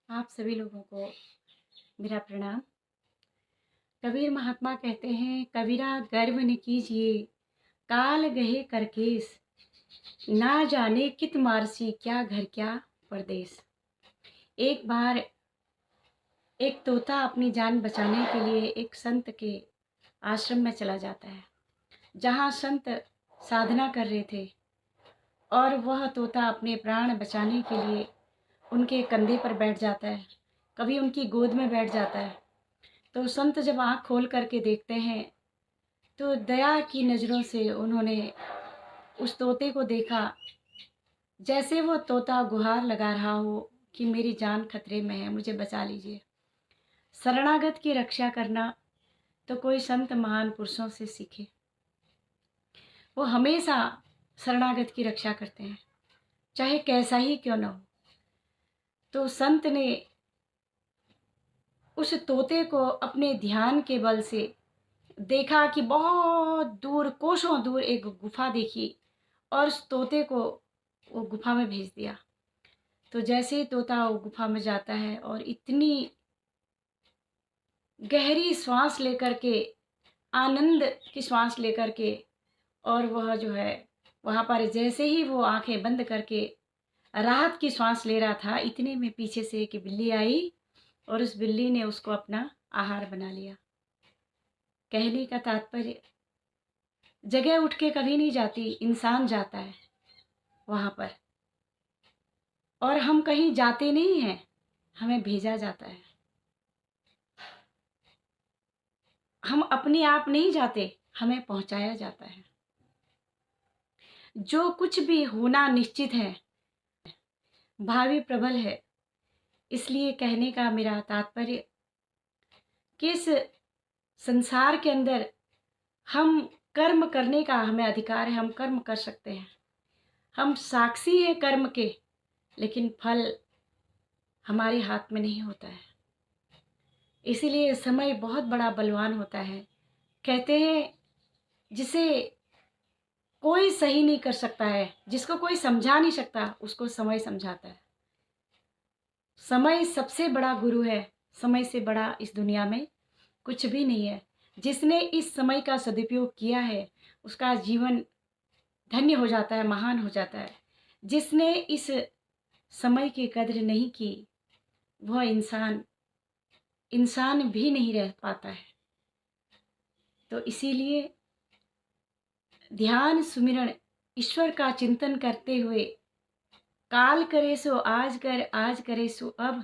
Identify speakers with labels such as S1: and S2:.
S1: आप सभी लोगों को मेरा प्रणाम। कबीर महात्मा कहते हैं, कबीरा गर्व न कीजिए, काल गहे करकेस, ना जाने कित मारसी, क्या घर क्या परदेस। एक बार एक तोता अपनी जान बचाने के लिए एक संत के आश्रम में चला जाता है, जहाँ संत साधना कर रहे थे, और वह तोता अपने प्राण बचाने के लिए उनके कंधे पर बैठ जाता है, कभी उनकी गोद में बैठ जाता है। तो संत जब आँख खोल करके देखते हैं तो दया की नज़रों से उन्होंने उस तोते को देखा, जैसे वो तोता गुहार लगा रहा हो कि मेरी जान खतरे में है, मुझे बचा लीजिए। शरणागत की रक्षा करना तो कोई संत महान पुरुषों से सीखे। वो हमेशा शरणागत की रक्षा करते हैं, चाहे कैसा ही क्यों न हो। तो संत ने उस तोते को अपने ध्यान के बल से देखा कि बहुत दूर, कोसों दूर एक गुफा देखी, और उस तोते को वो गुफा में भेज दिया। तो जैसे ही तोता वो गुफा में जाता है और इतनी गहरी श्वास लेकर के, आनंद की श्वास लेकर के, और वह जो है वहाँ पर जैसे ही वो आंखें बंद करके राहत की श्वास ले रहा था, इतने में पीछे से एक बिल्ली आई और उस बिल्ली ने उसको अपना आहार बना लिया। कहने का तात्पर्य, जगह उठ के कभी नहीं जाती, इंसान जाता है वहाँ पर। और हम कहीं जाते नहीं हैं, हमें भेजा जाता है। हम अपने आप नहीं जाते, हमें पहुंचाया जाता है। जो कुछ भी होना निश्चित है, भावी प्रबल है। इसलिए कहने का मेरा तात्पर्य कि इस संसार के अंदर हम कर्म करने का हमें अधिकार है, हम कर्म कर सकते हैं। हम साक्षी हैं कर्म के, लेकिन फल हमारे हाथ में नहीं होता है। इसीलिए समय बहुत बड़ा बलवान होता है। कहते हैं, जिसे कोई सही नहीं कर सकता है, जिसको कोई समझा नहीं सकता, उसको समय समझाता है। समय सबसे बड़ा गुरु है। समय से बड़ा इस दुनिया में कुछ भी नहीं है। जिसने इस समय का सदुपयोग किया है, उसका जीवन धन्य हो जाता है, महान हो जाता है। जिसने इस समय की कद्र नहीं की, वह इंसान भी नहीं रह पाता है। तो इसीलिए ध्यान, सुमिरन, ईश्वर का चिंतन करते हुए, काल करे सो आज कर, आज करे सो अब,